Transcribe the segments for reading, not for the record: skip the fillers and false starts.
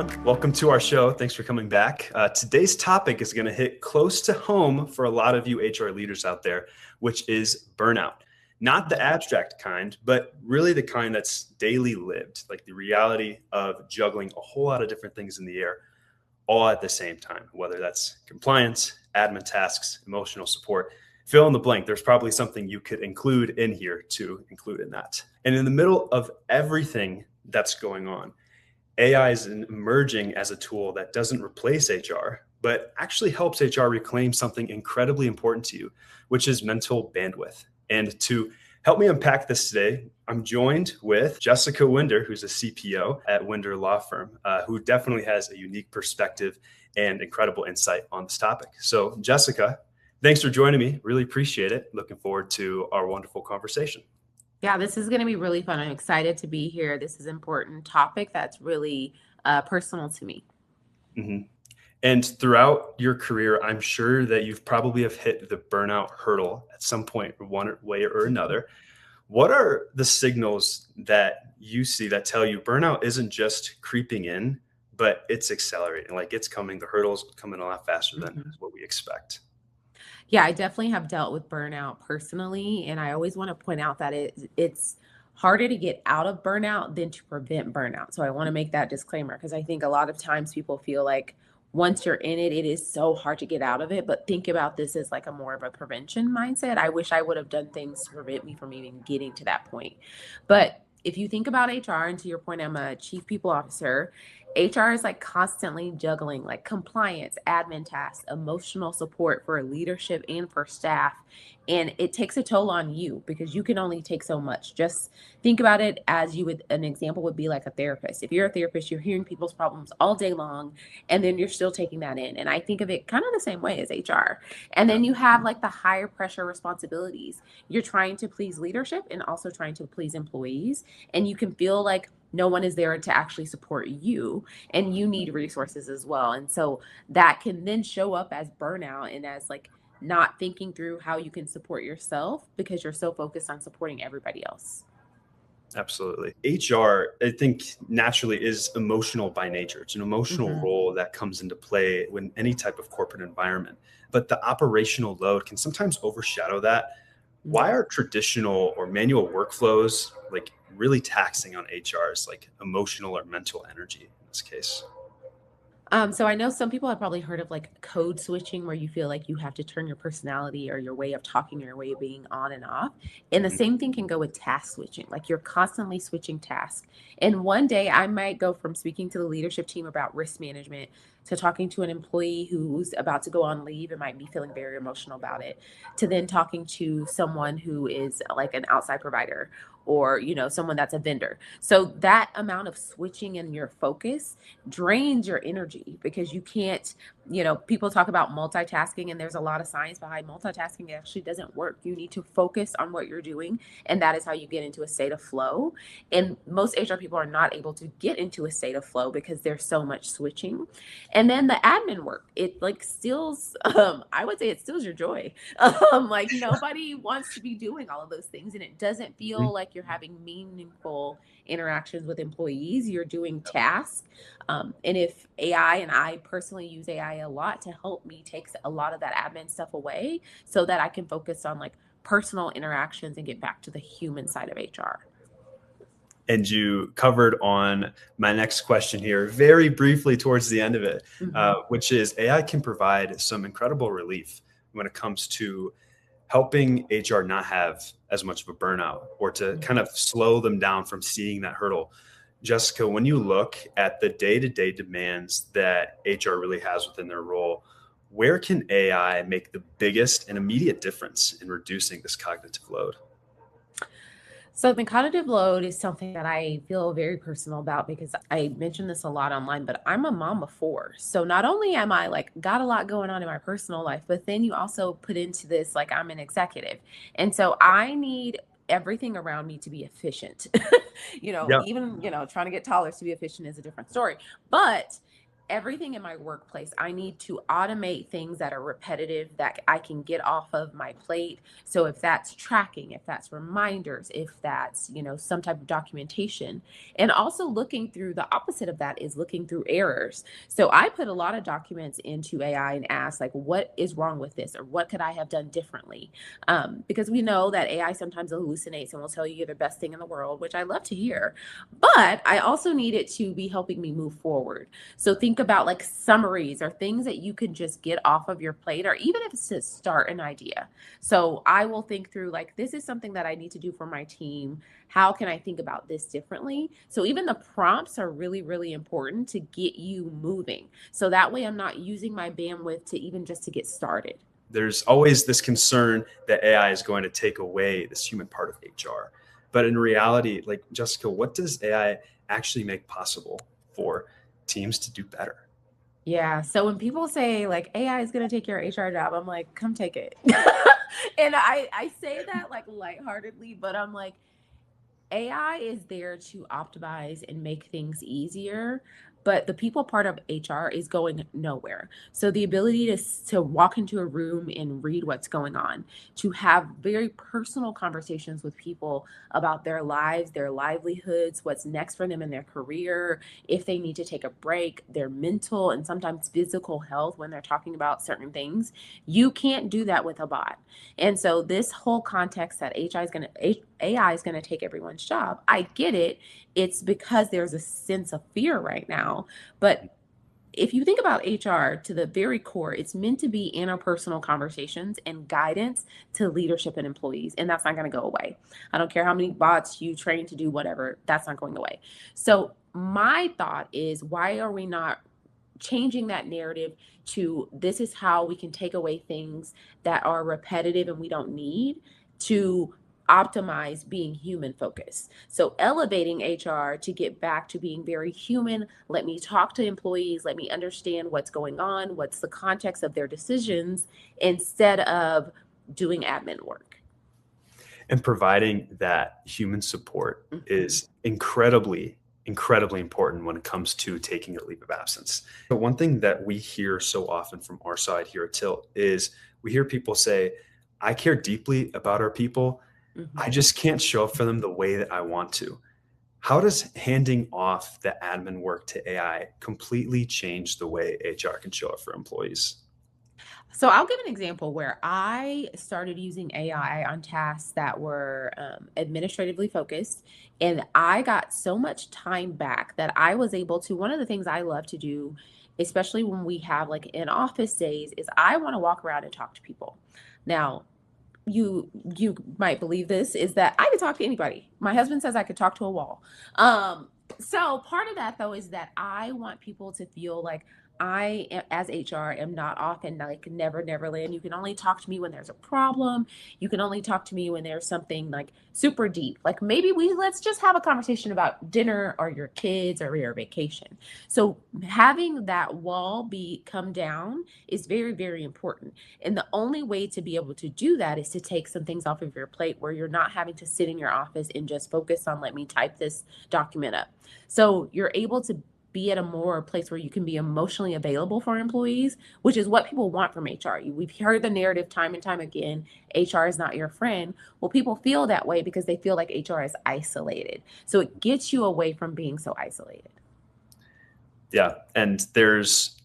everyone. Welcome to our show. Thanks for coming back. Today's topic is going to hit close to home for a lot of you HR leaders out there, which is burnout. Not the abstract kind, but really the kind that's daily lived, like the reality of juggling a whole lot of different things in the air all at the same time, whether that's compliance, admin tasks, emotional support. Fill in the blank. There's probably something you could include in here to include in that. And in the middle of everything that's going on, AI is emerging as a tool that doesn't replace HR, but actually helps HR reclaim something incredibly important to you, which is mental bandwidth. And to help me unpack this today, I'm joined with Jessica Winder, who's a CPO at Winder Law Firm, who definitely has a unique perspective and incredible insight on this topic. So Jessica, thanks for joining me. Really appreciate it. Looking forward to our wonderful conversation. Yeah, this is going to be really fun. I'm excited to be here. This is an important topic that's really personal to me. Mm-hmm. And throughout your career, I'm sure that you've probably have hit the burnout hurdle at some point, one way or another. What are the signals that you see that tell you burnout isn't just creeping in, but it's accelerating? Like it's coming, the hurdles coming a lot faster than what we expect. Yeah, I definitely have dealt with burnout personally, and I always want to point out that it's harder to get out of burnout than to prevent burnout. So I want to make that disclaimer because I think a lot of times people feel like once you're in it, it is so hard to get out of it. But think about this as like a more of a prevention mindset. I wish I would have done things to prevent me from even getting to that point. But if you think about HR, and to your point, I'm a chief people officer. HR is like constantly juggling like compliance, admin tasks, emotional support for leadership and for staff. And it takes a toll on you because you can only take so much. Just think about it as you would, an example would be like a therapist. If you're a therapist, you're hearing people's problems all day long, and then you're still taking that in. And I think of it kind of the same way as HR. And then you have like the higher pressure responsibilities. You're trying to please leadership and also trying to please employees. And you can feel like no one is there to actually support you, and you need resources as well. And so that can then show up as burnout and as like not thinking through how you can support yourself because you're so focused on supporting everybody else. Absolutely. HR, I think naturally is emotional by nature. It's an emotional Mhm. role that comes into play when any type of corporate environment, but the operational load can sometimes overshadow that. Why are traditional or manual workflows like really taxing on HR's like emotional or mental energy in this case? So I know some people have probably heard of like code switching, where you feel like you have to turn your personality or your way of talking or your way of being on and off. And the Mhm. same thing can go with task switching. Like you're constantly switching tasks. And one day I might go from speaking to the leadership team about risk management to talking to an employee who's about to go on leave and might be feeling very emotional about it, to then talking to someone who is like an outside provider, or someone that's a vendor. So that amount of switching in your focus drains your energy because you can't, people talk about multitasking, and there's a lot of science behind multitasking. It actually doesn't work. You need to focus on what you're doing, and that is how you get into a state of flow. And most HR people are not able to get into a state of flow because there's so much switching. And then the admin work, it like steals, I would say it steals your joy. Like nobody wants to be doing all of those things, and it doesn't feel Mhm. like you're having meaningful interactions with employees. You're doing tasks. And if AI, and I personally use AI a lot to help me take a lot of that admin stuff away so that I can focus on like personal interactions and get back to the human side of HR. And you covered on my next question here very briefly towards the end of it, Mhm. which is AI can provide some incredible relief when it comes to helping HR not have as much of a burnout or to kind of slow them down from seeing that hurdle. Jessica, when you look at the day-to-day demands that HR really has within their role, where can AI make the biggest and immediate difference in reducing this cognitive load? So the cognitive load is something that I feel very personal about because I mention this a lot online, but I'm a mom of four. So not only am I like got a lot going on in my personal life, but then you also put into this like I'm an executive. And so I need everything around me to be efficient. Yeah. Even, trying to get taller to be efficient is a different story. But everything in my workplace, I need to automate things that are repetitive that I can get off of my plate. So if that's tracking, if that's reminders, if that's, some type of documentation, and also looking through the opposite of that is looking through errors. So I put a lot of documents into AI and ask like, what is wrong with this? Or what could I have done differently? Because we know that AI sometimes hallucinates and will tell you you're the best thing in the world, which I love to hear. But I also need it to be helping me move forward. So think about like summaries or things that you can just get off of your plate, or even if it's to start an idea. So I will think through like, this is something that I need to do for my team. How can I think about this differently? So even the prompts are really, really important to get you moving. So that way I'm not using my bandwidth to even just to get started. There's always this concern that AI is going to take away this human part of HR. But in reality, like Jessica, what does AI actually make possible for teams to do better? Yeah. So when people say like AI is going to take your HR job, I'm like, come take it. And I say that like lightheartedly, but I'm like, AI is there to optimize and make things easier, but the people part of HR is going nowhere. So the ability to walk into a room and read what's going on, to have very personal conversations with people about their lives, their livelihoods, what's next for them in their career, if they need to take a break, their mental and sometimes physical health when they're talking about certain things, you can't do that with a bot. And so this whole context that AI is going to take everyone's job. I get it. It's because there's a sense of fear right now. But if you think about HR to the very core, it's meant to be interpersonal conversations and guidance to leadership and employees. And that's not going to go away. I don't care how many bots you train to do whatever, that's not going away. So my thought is, why are we not changing that narrative to this is how we can take away things that are repetitive and we don't need, to optimize being human focused. So elevating HR to get back to being very human. Let me talk to employees. Let me understand what's going on, what's the context of their decisions, instead of doing admin work. And providing that human support Mhm. is incredibly important when it comes to taking a leave of absence. But one thing that we hear so often from our side here at Tilt is we hear people say, I care deeply about our people. I Mhm. just can't show up for them the way that I want to. How does handing off the admin work to AI completely change the way HR can show up for employees? So I'll give an example where I started using AI on tasks that were administratively focused, and I got so much time back that I was able to. One of the things I love to do, especially when we have like in office days, is I want to walk around and talk to people. Now, you might believe this is that I can talk to anybody. My husband says I could talk to a wall. So part of that though is that I want people to feel like as HR, am not off and like never land. You can only talk to me when there's a problem. You can only talk to me when there's something like super deep. Like maybe let's just have a conversation about dinner or your kids or your vacation. So having that wall be come down is very, very important. And the only way to be able to do that is to take some things off of your plate where you're not having to sit in your office and just focus on, let me type this document up. So you're able to be at a more place where you can be emotionally available for employees, which is what people want from HR. We've heard the narrative time and time again, HR is not your friend. Well, people feel that way because they feel like HR is isolated. So it gets you away from being so isolated. Yeah. And there's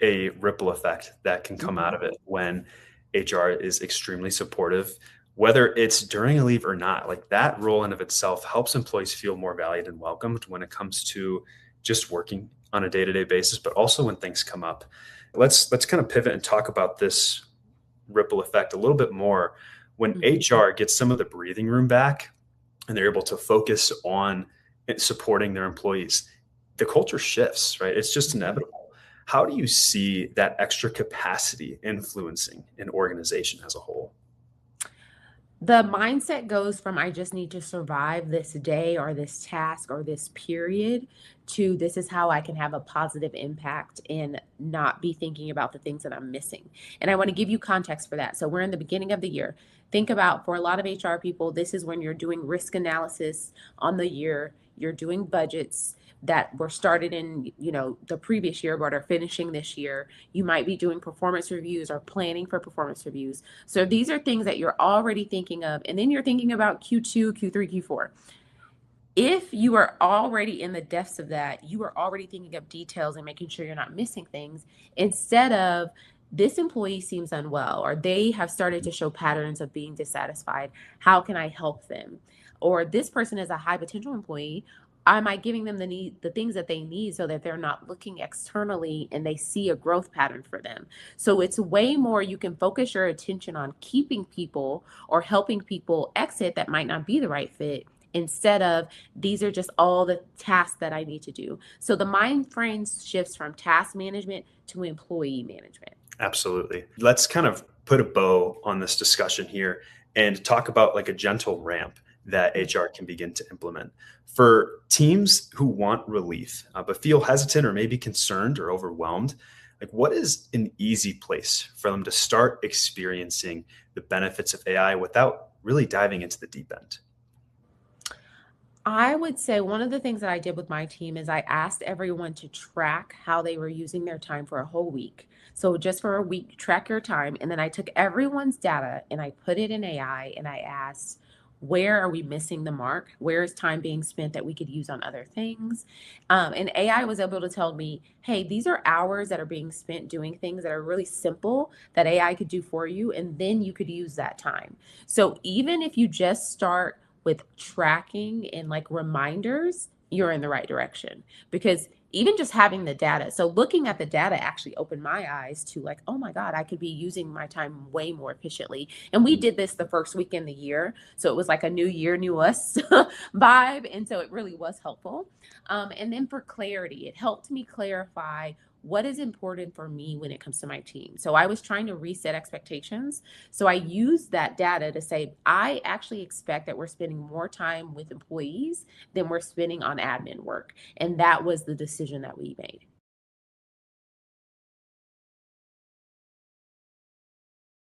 a ripple effect that can come out Mhm. of it when HR is extremely supportive, whether it's during a leave or not. Like that role in of itself helps employees feel more valued and welcomed when it comes to just working on a day-to-day basis, but also when things come up. Let's kind of pivot and talk about this ripple effect a little bit more. When Mhm. HR gets some of the breathing room back and they're able to focus on supporting their employees, the culture shifts, right? It's just Mhm. inevitable. How do you see that extra capacity influencing an organization as a whole? The mindset goes from I just need to survive this day or this task or this period to this is how I can have a positive impact and not be thinking about the things that I'm missing. And I want to give you context for that. So we're in the beginning of the year. Think about, for a lot of HR people, this is when you're doing risk analysis on the year, you're doing budgets that were started in, the previous year but are finishing this year. You might be doing performance reviews or planning for performance reviews. So these are things that you're already thinking of, and then you're thinking about Q2, Q3, Q4. If you are already in the depths of that, you are already thinking of details and making sure you're not missing things, instead of, this employee seems unwell, or they have started to show patterns of being dissatisfied. How can I help them? Or this person is a high potential employee. Am I giving them the things that they need so that they're not looking externally and they see a growth pattern for them? So it's way more, you can focus your attention on keeping people or helping people exit that might not be the right fit, instead of, these are just all the tasks that I need to do. So the mind frame shifts from task management to employee management. Absolutely. Let's kind of put a bow on this discussion here and talk about like a gentle ramp that HR can begin to implement. For teams who want relief, but feel hesitant or maybe concerned or overwhelmed, like what is an easy place for them to start experiencing the benefits of AI without really diving into the deep end? I would say one of the things that I did with my team is I asked everyone to track how they were using their time for a whole week. So just for a week, track your time. And then I took everyone's data and I put it in AI and I asked, where are we missing the mark? Where is time being spent that we could use on other things? And AI was able to tell me, hey, these are hours that are being spent doing things that are really simple that AI could do for you. And then you could use that time. So even if you just start with tracking and like reminders, you're in the right direction. Because even just having the data, so looking at the data actually opened my eyes to like, oh my God, I could be using my time way more efficiently. And we did this the first week in the year. So it was like a new year, new us vibe. And so it really was helpful. And then for clarity, it helped me clarify what is important for me when it comes to my team. So I was trying to reset expectations. So I used that data to say, I actually expect that we're spending more time with employees than we're spending on admin work. And that was the decision that we made.